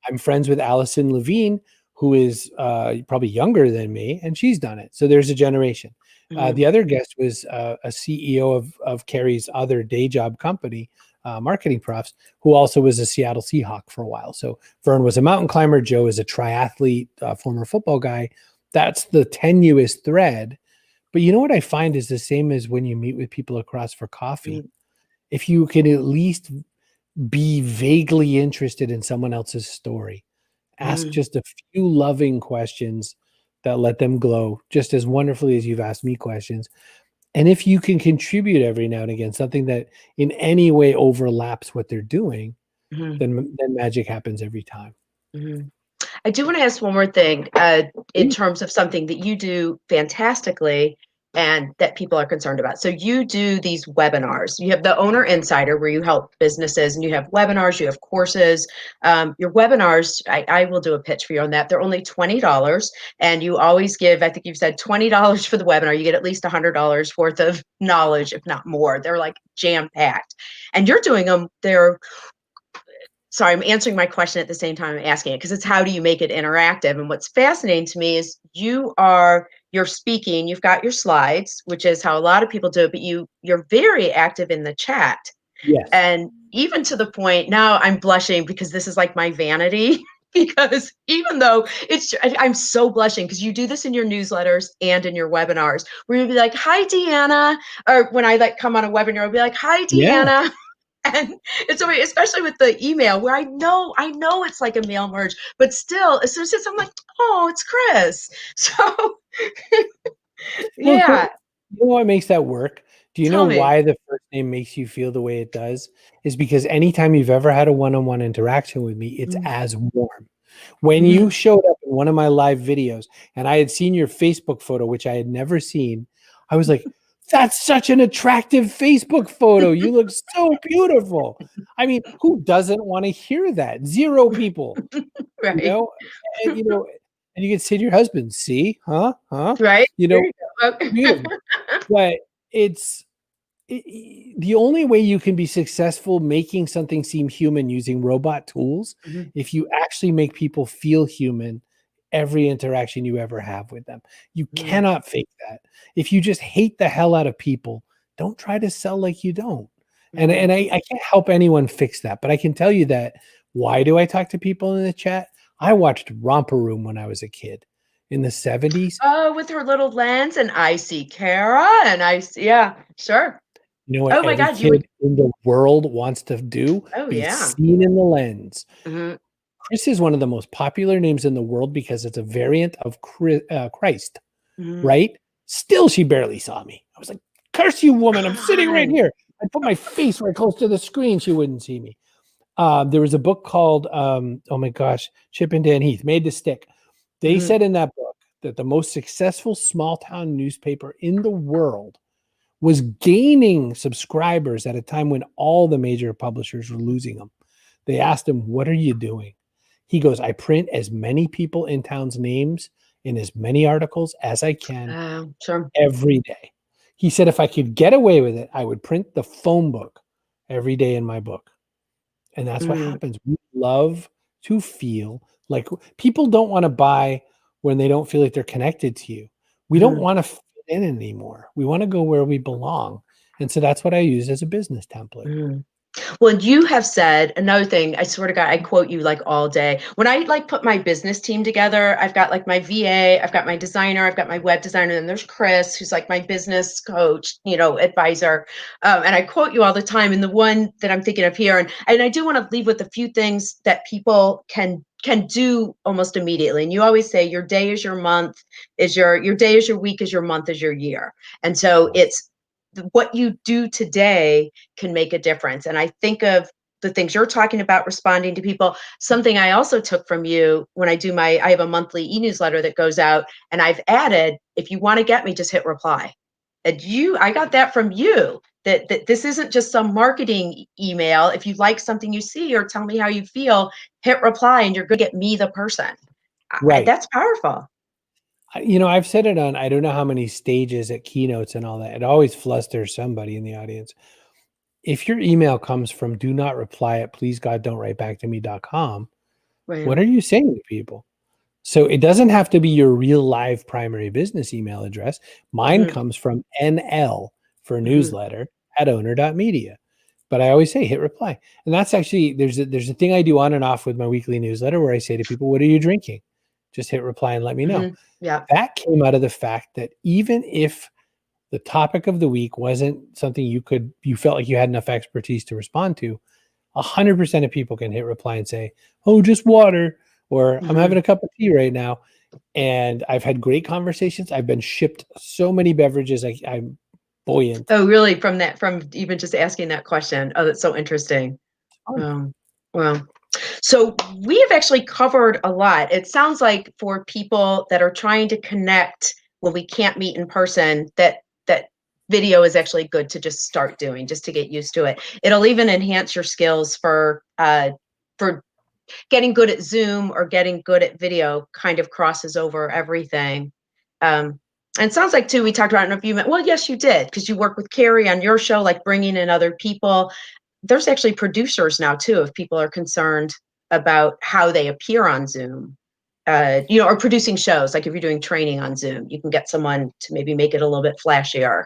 S2: I'm friends with Allison Levine, who is probably younger than me, and she's done it. So there's a generation. The other guest was a CEO of Carrie's other day job company, Marketing Profs, who also was a Seattle Seahawk for a while. So Vern was a mountain climber. Joe is a triathlete, former football guy. That's the tenuous thread. But you know what I find is the same as when you meet with people across for coffee. If you can at least be vaguely interested in someone else's story, ask just a few loving questions that let them glow just as wonderfully as you've asked me questions. And if you can contribute every now and again, something that in any way overlaps what they're doing, then magic happens every time.
S1: I do want to ask one more thing in terms of something that you do fantastically and that people are concerned about. So you do these webinars. You have the Owner Insider where you help businesses, and you have webinars, you have courses. Your webinars, I will do a pitch for you on that. They're only $20, and you always give, I think you've said $20 for the webinar. You get at least $100 worth of knowledge, if not more. They're like jam-packed. And you're doing them, sorry, I'm answering my question at the same time I'm asking it, because it's how do you make it interactive? And what's fascinating to me is you're speaking, you've got your slides, which is how a lot of people do it, but you're very active in the chat.
S2: Yes.
S1: And even to the point, now I'm blushing because this is like my vanity, because even though I'm so blushing because you do this in your newsletters and in your webinars, where you'll be like, "Hi, Deanna," or when I like come on a webinar, I'll be like, "Hi, Deanna." Yeah. And it's so weird, especially with the email, where I know it's like a mail merge, but still, as soon as it's, I'm like, "Oh, it's Chris." So, yeah.
S2: Well, you know what makes that work? Do you
S1: Tell
S2: know
S1: me.
S2: why the first name makes you feel the way it does? Is because anytime you've ever had a one-on-one interaction with me, it's as warm. When you showed up in one of my live videos and I had seen your Facebook photo, which I had never seen, I was like, that's such an attractive Facebook photo. You look so beautiful. I mean, who doesn't want to hear that? Zero people.
S1: Right.
S2: And And you can say to your husband, see, huh?
S1: Right?
S2: You
S1: There
S2: know,
S1: you go.
S2: beautiful. But it's the only way you can be successful making something seem human using robot tools,
S1: Mhm,
S2: if you actually make people feel human every interaction you ever have with them. You
S1: mhm,
S2: cannot fake that. If you just hate the hell out of people, don't try to sell like you don't. And
S1: mhm.
S2: I can't help anyone fix that, but I can tell you that. Why do I talk to people in the chat? I watched Romper Room when I was a kid in the 70s.
S1: Oh, with her little lens, and I see Kara, and I see yeah, sure.
S2: You know what
S1: Oh my
S2: every
S1: god, you would
S2: kid in the world wants to do?
S1: oh,
S2: Be
S1: yeah.
S2: seen in the lens.
S1: Mhm,
S2: Chris is one of the most popular names in the world because it's a variant of Christ,
S1: mhm.
S2: right? Still, she barely saw me. I was like, curse you, woman. I'm
S1: Come
S2: sitting right
S1: on.
S2: here. I put my face right close to the screen. She wouldn't see me. There was a book called, oh my gosh, Chip and Dan Heath, Made to Stick. They
S1: Mhm.
S2: said in that book that the most successful small town newspaper in the world was gaining subscribers at a time when all the major publishers were losing them. They asked him, what are you doing? He goes, I print as many people in town's names in as many articles as I can
S1: Sure.
S2: every day. He said, if I could get away with it, I would print the phone book every day in my book. And that's what
S1: Mhm,
S2: happens. We love to feel like people don't want to buy when they don't feel like they're connected to you. We don't
S1: mhm.
S2: want to fit in anymore. We want to go where we belong. And so that's what I use as a business template.
S1: Mhm. Well, you have said another thing, I swear to God, I quote you like all day. When I like put my business team together, I've got like my VA, I've got my designer, I've got my web designer, and there's Chris, who's like my business coach, advisor. And I quote you all the time. And the one that I'm thinking of here, and I do want to leave with a few things that people can do almost immediately. And you always say your day is your month, is your day is your week, is your month, is your year. And so it's what you do today can make a difference. And I think of the things you're talking about responding to people. Something I also took from you when I have a monthly e-newsletter that goes out, and I've added, if you want to get me, just hit reply. And I got that from you. That this isn't just some marketing email. If you like something you see or tell me how you feel, hit reply and you're going to get me the person.
S2: Right.
S1: That's powerful.
S2: I've said it on, I don't know how many stages at keynotes and all that. It always flusters somebody in the audience. If your email comes from do not reply at please God don't write back to me.com,
S1: Right.
S2: what are you saying to people? So it doesn't have to be your real live primary business email address. Mine
S1: Hmm.
S2: comes from NL for
S1: Hmm.
S2: newsletter at owner.media. But I always say hit reply. And that's actually there's a thing I do on and off with my weekly newsletter where I say to people, what are you drinking? Just hit reply and let me know.
S1: Hmm. Yeah.
S2: That came out of the fact that even if the topic of the week wasn't something you felt like you had enough expertise to respond to, 100% of people can hit reply and say, oh, just water, or I'm
S1: Hmm.
S2: having a cup of tea right now. And I've had great conversations. I've been shipped so many beverages. I'm buoyant.
S1: Oh, really? From even just asking that question. Oh, that's so interesting.
S2: Fun.
S1: Well, so we have actually covered a lot. It sounds like for people that are trying to connect when we can't meet in person, that video is actually good to just start doing, just to get used to it. It'll even enhance your skills for getting good at Zoom or getting good at video. Kind of crosses over everything. Um, and it sounds like too, we talked about, I don't know if you meant, well, yes, you did, because you work with Carrie on your show, like bringing in other people. There's actually producers now too, if people are concerned about how they appear on Zoom, or producing shows. Like if you're doing training on Zoom, you can get someone to maybe make it a little bit flashier.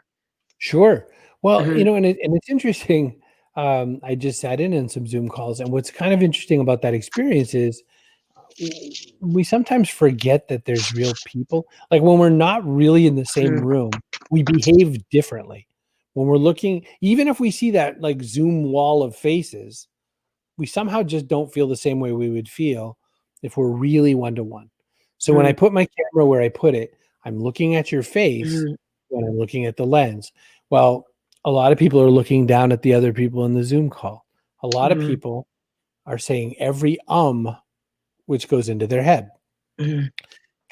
S2: Sure. Well,
S1: Mhm,
S2: and it's interesting. I just sat in some Zoom calls, and what's kind of interesting about that experience is we sometimes forget that there's real people. Like when we're not really in the same
S1: mhm,
S2: room, we behave differently. When we're looking, even if we see that like Zoom wall of faces, we somehow just don't feel the same way we would feel if we're really one to one. So when I
S1: mhm,
S2: put my camera where I put it, I'm looking at your face
S1: mhm,
S2: when I'm looking at the lens. Well, a lot of people are looking down at the other people in the Zoom call. A lot of
S1: mhm,
S2: people are saying every which goes into their head.
S1: mhm,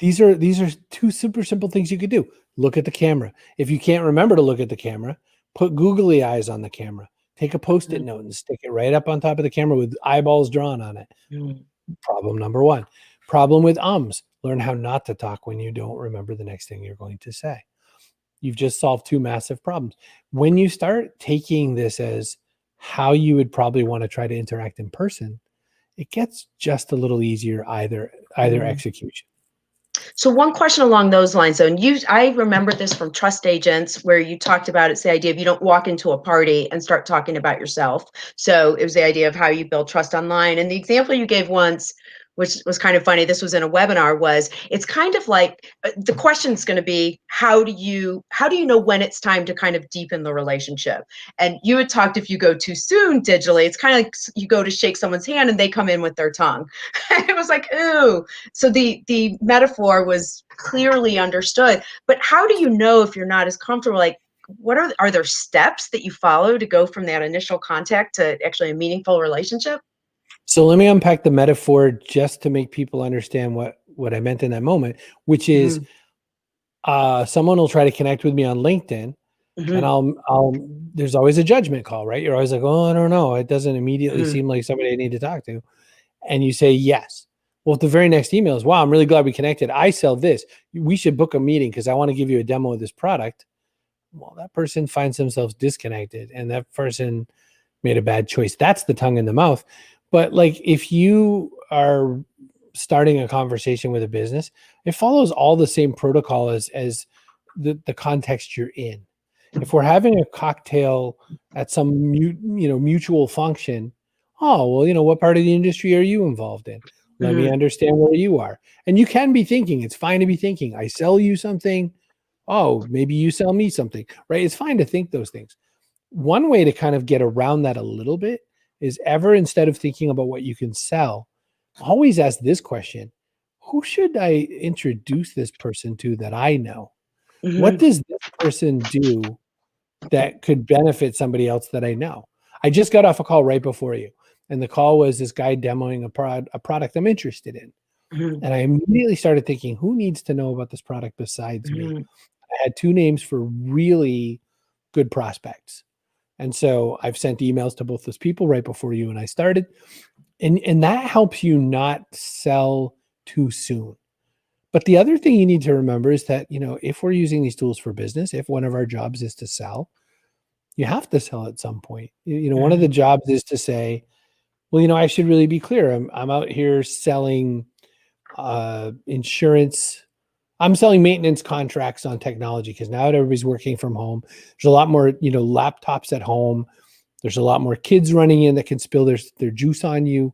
S2: These are two super simple things you could do. Look at the camera. If you can't remember to look at the camera, put googly eyes on the camera. Take a post-it
S1: mhm,
S2: note and stick it right up on top of the camera with eyeballs drawn on it.
S1: mhm,
S2: Problem number one. Problem with ums. Learn how not to talk when you don't remember the next thing you're going to say. You've just solved two massive problems. When you start taking this as how you would probably want to try to interact in person, it gets just a little easier either
S1: Mhm.
S2: execution.
S1: So one question along those lines, though, and I remember this from trust agents where you talked about it's the idea of you don't walk into a party and start talking about yourself. So it was the idea of how you build trust online. And the example you gave once, which was kind of funny, this was in a webinar, was it's kind of like the question's going to be how do you know when it's time to kind of deepen the relationship? And you had talked if you go too soon digitally, it's kind of like you go to shake someone's hand and they come in with their tongue. It was like, ooh, so the metaphor was clearly understood, but how do you know if you're not as comfortable? Like, what are there steps that you follow to go from that initial contact to actually a meaningful relationship?
S2: So let me unpack the metaphor just to make people understand what I meant in that moment, which is
S1: Mhm,
S2: someone will try to connect with me on LinkedIn, and
S1: mhm,
S2: there's always a judgment call, right? You're always like, oh, I don't know. It doesn't immediately
S1: mhm,
S2: seem like somebody I need to talk to. And you say yes. Well, the very next email is, wow, I'm really glad we connected. I sell this. We should book a meeting because I want to give you a demo of this product. Well, that person finds themselves disconnected and that person made a bad choice. That's the tongue in the mouth. But like if you are starting a conversation with a business, it follows all the same protocol as the context you're in. If we're having a cocktail at some mutual function, oh, well, what part of the industry are you involved in? Let me
S1: mhm,
S2: understand where you are. And you can be thinking, it's fine to be thinking, I sell you something. Oh, maybe you sell me something, right? It's fine to think those things. One way to kind of get around that a little bit is ever instead of thinking about what you can sell, always ask this question: who should I introduce this person to that I know? What
S1: mhm,
S2: does this person do that could benefit somebody else that I know? I just got off a call right before you, and the call was this guy demoing a product I'm interested in.
S1: mhm,
S2: And I immediately started thinking, who needs to know about this product besides me?
S1: mhm,
S2: I had two names for really good prospects. And so I've sent emails to both those people right before you and I started. And that helps you not sell too soon. But the other thing you need to remember is that, if we're using these tools for business, if one of our jobs is to sell, you have to sell at some point. One of the
S1: mhm,
S2: jobs is to say, well, I should really be clear. I'm out here selling insurance. I'm selling maintenance contracts on technology because now everybody's working from home. There's a lot more, laptops at home. There's a lot more kids running in that can spill their juice on you.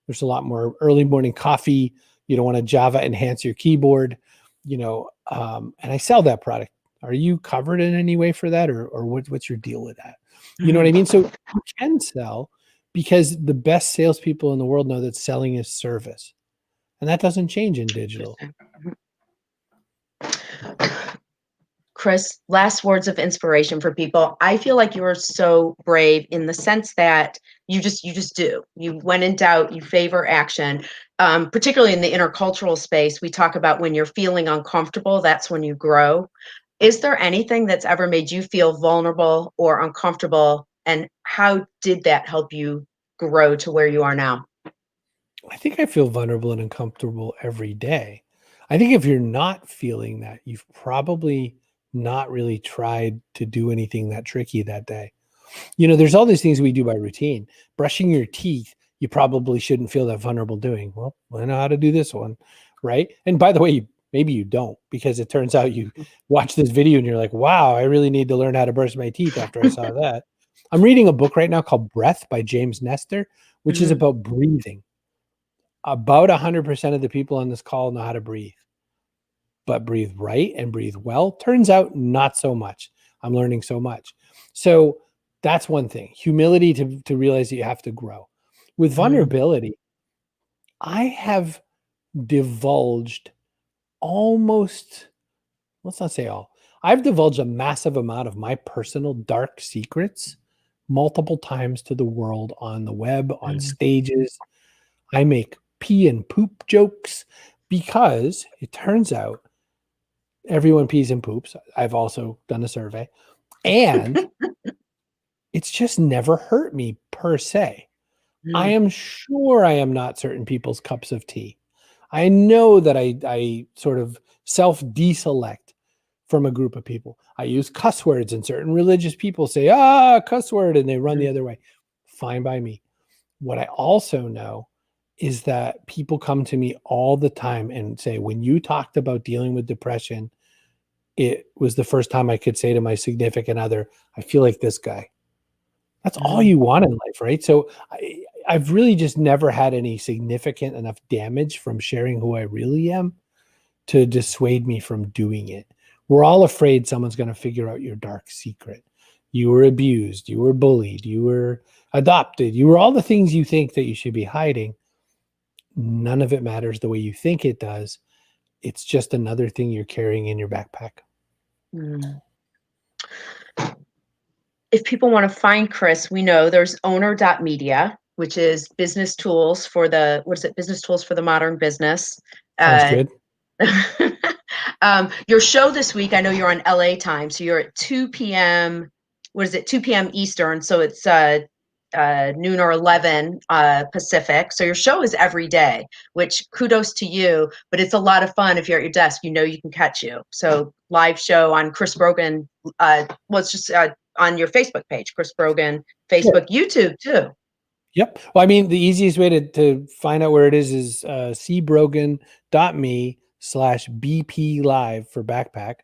S2: There's a lot more early morning coffee. You don't want to Java enhance your keyboard, and I sell that product. Are you covered in any way for that, or what's your deal with that? You know what I
S1: mhm.
S2: mean? So you can sell because the best salespeople in the world know that selling is service, and that doesn't change in digital.
S1: Interesting. Chris, last words of inspiration for people. I feel like you're so brave in the sense that you just do. You when in doubt, you favor action. Particularly in the intercultural space, we talk about when you're feeling uncomfortable, that's when you grow. Is there anything that's ever made you feel vulnerable or uncomfortable, and how did that help you grow to where you are now?
S2: I think I feel vulnerable and uncomfortable every day. I think if you're not feeling that, you've probably not really tried to do anything that tricky that day. There's all these things we do by routine. Brushing your teeth, you probably shouldn't feel that vulnerable doing. Well, I know how to do this one, right? And by the way, maybe you don't, because it turns out you watch this video and you're like, wow, I really need to learn how to brush my teeth after I saw that. I'm reading a book right now called Breath by James Nestor, which is
S1: Mhm,
S2: about breathing. About 100% of the people on this call know how to breathe, but breathe right and breathe well. Turns out not so much. I'm learning so much. So that's one thing. Humility to realize that you have to grow. With
S1: mhm,
S2: vulnerability, I have divulged almost, let's not say all, I've divulged a massive amount of my personal dark secrets multiple times to the world on the web, on
S1: mhm,
S2: stages. I make pee and poop jokes because it turns out everyone pees and poops. I've also done a survey, and it's just never hurt me per se. I
S1: mhm,
S2: am sure I am not certain people's cups of tea. I know that I sort of self-deselect from a group of people. I use cuss words, and certain religious people say, cuss word, and they run the other way. Fine by me. What I also know is that people come to me all the time and say, when you talked about dealing with depression, it was the first time I could say to my significant other, I feel like this guy. That's all you want in life, right? So I've really just never had any significant enough damage from sharing who I really am to dissuade me from doing it. We're all afraid someone's going to figure out your dark secret. You were abused, you were bullied, you were adopted, you were all the things you think that you should be hiding. None of it matters the way you think it does. It's just another thing you're carrying in your backpack.
S1: Mm. If people want to find Chris, we know there's owner.media, which is business tools for the, what is it? Business tools for the modern business.
S2: Sounds good.
S1: Your show this week, I know you're on LA time, so you're at 2 p.m. What is it? 2 p.m. Eastern, so it's noon or 11 Pacific. So your show is every day, which kudos to you, but it's a lot of fun. If you're at your desk, you know you can catch you. So live show on Chris Brogan. Well, it's just on your Facebook page, Chris Brogan, Facebook, sure. YouTube too.
S2: Yep. Well, I mean, the easiest way to find out where it is cbrogan.me/BP live for backpack,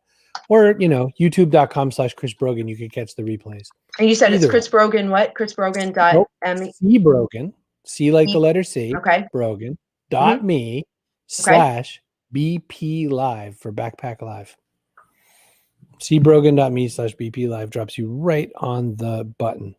S2: or, youtube.com/Chris Brogan. You can catch the replays.
S1: And you said either it's Chris Brogan, what? Chris Brogan dot
S2: nope. C Brogan, C like the letter C.
S1: Okay.
S2: Brogan .me/BP live for backpack live. cbrogan.me/BP live drops you right on the button.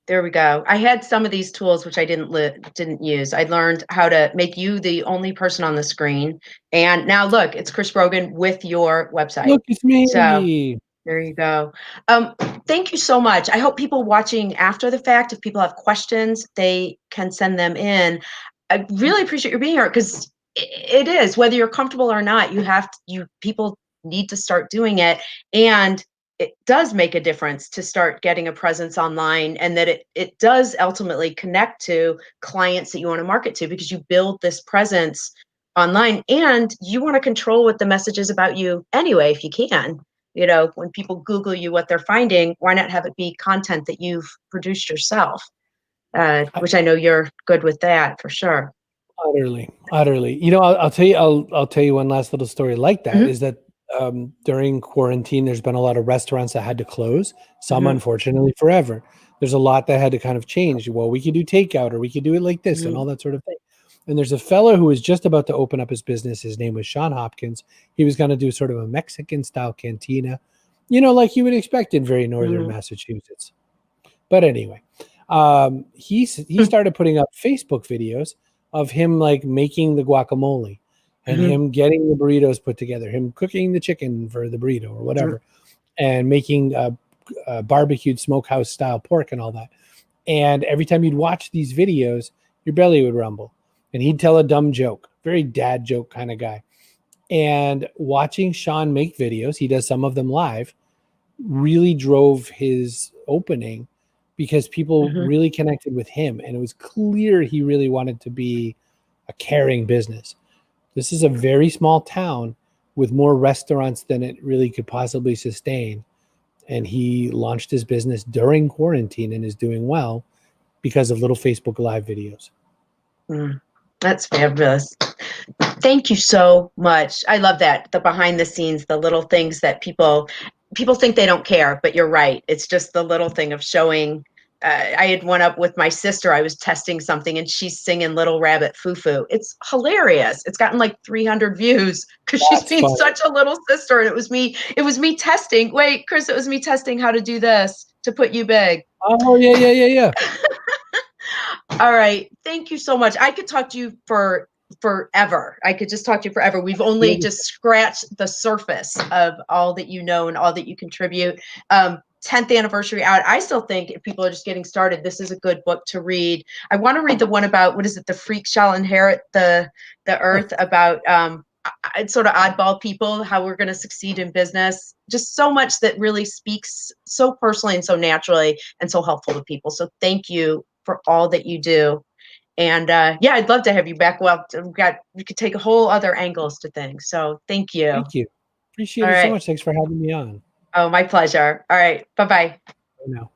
S1: There we go. I had some of these tools which I didn't use. I learned how to make you the only person on the screen. And now look, it's Chris Brogan with your website.
S2: Look, it's me.
S1: So there you go. Thank you so much. I hope people watching after the fact, if people have questions, they can send them in. I really appreciate you being here, because it is, whether you're comfortable or not, people need to start doing it. And it does make a difference to start getting a presence online, and that it does ultimately connect to clients that you want to market to, because you build this presence online, and you want to control what the message is about you anyway, if you can. When people Google you, what they're finding, why not have it be content that you've produced yourself? Which I know you're good with that for sure.
S2: Utterly. I'll tell you one last little story like that. Is that during quarantine, there's been a lot of restaurants that had to close, some unfortunately forever. There's a lot that had to kind of change. Well, we could do takeout, or we could do it like this and all that sort of thing. And there's a fellow who was just about to open up his business. His name was Sean Hopkins. He was going to do sort of a Mexican style cantina, like you would expect in very northern Massachusetts. But anyway, he started putting up Facebook videos of him like making the guacamole, and him getting the burritos put together, him cooking the chicken for the burrito or whatever, and making barbecued smokehouse style pork and all that. And every time you'd watch these videos, your belly would rumble, and he'd tell a dumb joke, very dad joke kind of guy. And watching Sean make videos, he does some of them live, really drove his opening, because people really connected with him, and it was clear he really wanted to be a caring business. This is a very small town with more restaurants than it really could possibly sustain. And he launched his business during quarantine and is doing well because of little Facebook Live videos.
S1: That's fabulous. Thank you so much. I love that. The behind the scenes, the little things that people think they don't care, but you're right. It's just the little thing of showing. I had one up with my sister. I was testing something, and she's singing Little Rabbit Foo-Foo. It's hilarious. It's gotten like 300 views because she's being such a little sister. And it was me testing. Wait, Chris, it was me testing how to do this to put you big.
S2: Oh, yeah.
S1: All right. Thank you so much. I could talk to you forever. I could just talk to you forever. We've only just scratched the surface of all that you know and all that you contribute. 10th anniversary out. I still think if people are just getting started, this is a good book to read. I want to read the one about, what is it? The freak shall inherit the earth, about sort of oddball people, how we're going to succeed in business. Just so much that really speaks so personally and so naturally and so helpful to people. So thank you for all that you do. And yeah, I'd love to have you back. Well, we could take a whole other angles to things. So thank you.
S2: Thank you. Appreciate
S1: All
S2: it so
S1: right.
S2: much. Thanks for having me on.
S1: Oh, my pleasure. All right. Bye-bye.
S2: Bye now.